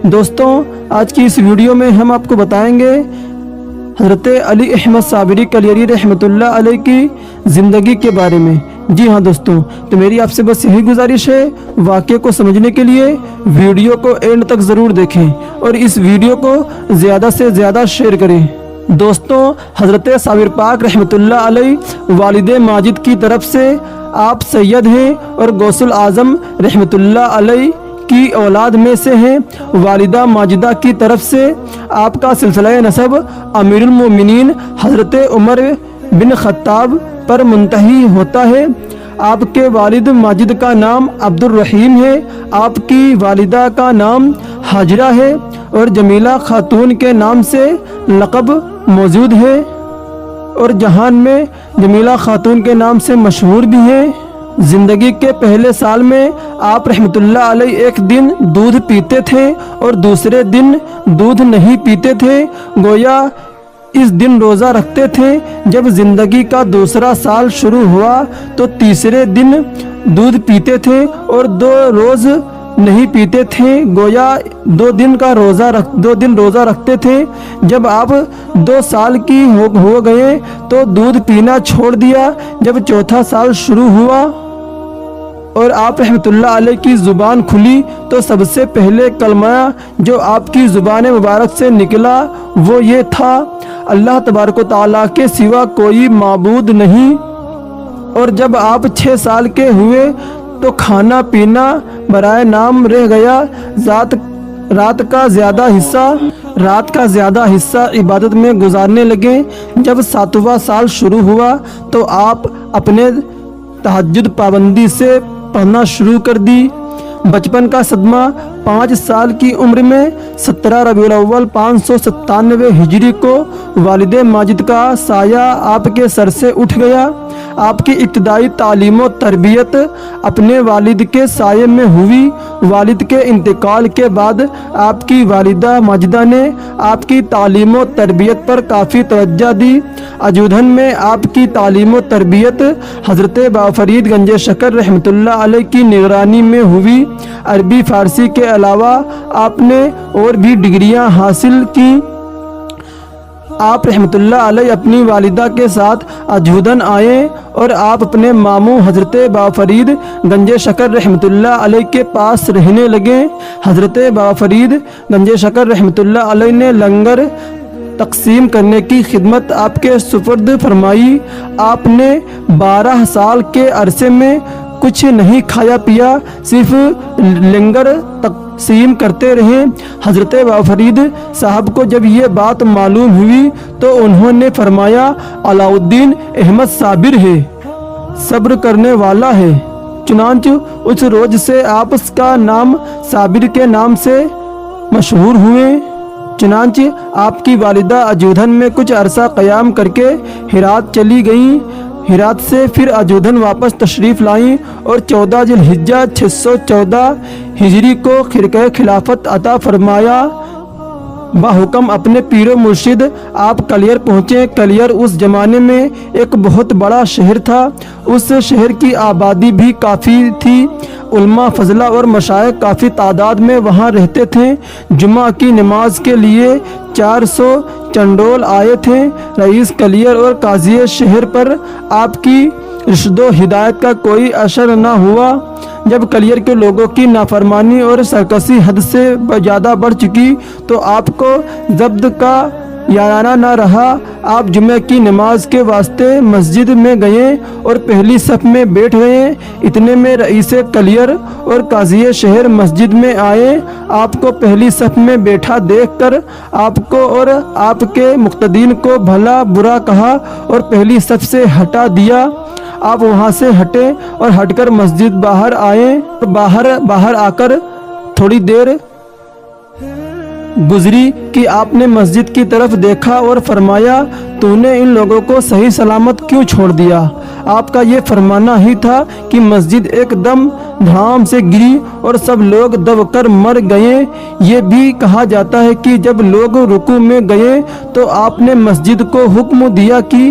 دوستوں آج کی اس ویڈیو میں ہم آپ کو بتائیں گے حضرت علی احمد صابری کلیری رحمۃ اللہ علیہ کی زندگی کے بارے میں۔ جی ہاں دوستوں، تو میری آپ سے بس یہی گزارش ہے، واقعے کو سمجھنے کے لیے ویڈیو کو اینڈ تک ضرور دیکھیں اور اس ویڈیو کو زیادہ سے زیادہ شیئر کریں۔ دوستوں، حضرت صابر پاک رحمۃ اللہ علیہ والد ماجد کی طرف سے آپ سید ہیں اور غوث الاعظم رحمۃ اللہ علیہ کی اولاد میں سے ہیں۔ والدہ ماجدہ کی طرف سے آپ کا سلسلہ نسب امیر المومنین حضرت عمر بن خطاب پر منتہی ہوتا ہے۔ آپ کے والد ماجد کا نام عبد الرحیم ہے، آپ کی والدہ کا نام حاجرہ ہے اور جمیلہ خاتون کے نام سے لقب موجود ہے اور جہان میں جمیلہ خاتون کے نام سے مشہور بھی ہیں۔ زندگی کے پہلے سال میں آپ رحمۃ اللہ علیہ ایک دن دودھ پیتے تھے اور دوسرے دن دودھ نہیں پیتے تھے، گویا اس دن روزہ رکھتے تھے۔ جب زندگی کا دوسرا سال شروع ہوا تو تیسرے دن دودھ پیتے تھے اور 2 روز نہیں پیتے تھے، گویا 2 دن روزہ رکھتے تھے۔ جب آپ 2 سال کی ہو گئے تو دودھ پینا چھوڑ دیا۔ جب چوتھا سال شروع ہوا اور آپ رحمۃ اللہ علیہ کی زبان کھلی تو سب سے پہلے کلمہ جو آپ کی زبان مبارک سے نکلا وہ یہ تھا، اللہ تبارک و تعالیٰ کے سوا کوئی معبود نہیں۔ اور جب آپ 6 سال کے ہوئے تو کھانا پینا برائے نام رہ گیا۔ رات کا زیادہ حصہ عبادت میں گزارنے لگے۔ جب 7واں سال شروع ہوا تو آپ اپنے تہجد پابندی سے پڑھنا شروع کر دی۔ بچپن کا صدمہ 5 سال کی عمر میں 17 ربیع الاول 597 ہجری کو والد ماجد کا سایہ آپ کے سر سے اٹھ گیا۔ آپ کی ابتدائی تعلیم و تربیت اپنے والد کے سائے میں ہوئی۔ والد کے انتقال کے بعد آپ کی والدہ ماجدہ نے آپ کی تعلیم و تربیت پر کافی توجہ دی۔ اجودھن میں آپ کی تعلیم و تربیت حضرت بافرید گنج شکر رحمۃ اللہ علیہ کی نگرانی میں ہوئی۔ عربی فارسی کے علاوہ آپ نے اور بھی ڈگریاں حاصل کی۔ آپ رحمۃ اللہ علیہ اپنی والدہ کے ساتھ اجودھن آئے اور آپ اپنے ماموں حضرت بافرید گنج شکر رحمۃ اللہ علیہ کے پاس رہنے لگے۔ حضرت بافرید گنج شکر رحمۃ اللہ علیہ نے لنگر تقسیم کرنے کی خدمت آپ کے سپرد فرمائی۔ آپ نے 12 سال کے عرصے میں کچھ نہیں کھایا پیا، صرف لنگر تقسیم کرتے رہے۔ حضرت بافرید صاحب کو جب یہ بات معلوم ہوئی تو انہوں نے فرمایا، علاء الدین احمد صابر ہے، صبر کرنے والا ہے۔ چنانچہ اس روز سے آپ اس کا نام صابر کے نام سے مشہور ہوئے۔ چنانچہ آپ کی والدہ اجودھن میں کچھ عرصہ قیام کر کے ہرات چلی گئیں۔ ہرات سے پھر اجودھن واپس تشریف لائیں اور 14 ذی الحجہ 614 ہجری کو خرقہ خلافت عطا فرمایا۔ بحکم اپنے پیر و مرشد آپ کلیر پہنچے۔ کلیر اس زمانے میں ایک بہت بڑا شہر تھا۔ اس شہر کی آبادی بھی کافی تھی۔ علماء فضلہ اور مشائخ کافی تعداد میں وہاں رہتے تھے۔ جمعہ کی نماز کے لیے 400 چنڈول آئے تھے۔ رئیس کلیر اور قاضی شہر پر آپ کی رشد و ہدایت کا کوئی اثر نہ ہوا۔ جب کلیر کے لوگوں کی نافرمانی اور سرکشی حد سے زیادہ بڑھ چکی تو آپ کو ضبط کا یارانہ نہ رہا۔ آپ جمعہ کی نماز کے واسطے مسجد میں گئے اور پہلی صف میں بیٹھ گئے۔ اتنے میں رئیس کلیر اور قاضی شہر مسجد میں آئے۔ آپ کو پہلی صف میں بیٹھا دیکھ کر آپ کو اور آپ کے مقتدین کو بھلا برا کہا اور پہلی صف سے ہٹا دیا۔ آپ وہاں سے ہٹے اور ہٹ کر مسجد باہر آئے۔ باہر آ کر تھوڑی دیر گزری کہ آپ نے مسجد کی طرف دیکھا اور فرمایا، تو نے ان لوگوں کو صحیح سلامت کیوں چھوڑ دیا؟ آپ کا یہ فرمانا ہی تھا کہ مسجد ایک دم دھام سے گری اور سب لوگ دب کر مر گئے۔ یہ بھی کہا جاتا ہے کہ جب لوگ رکوع میں گئے تو آپ نے مسجد کو حکم دیا کہ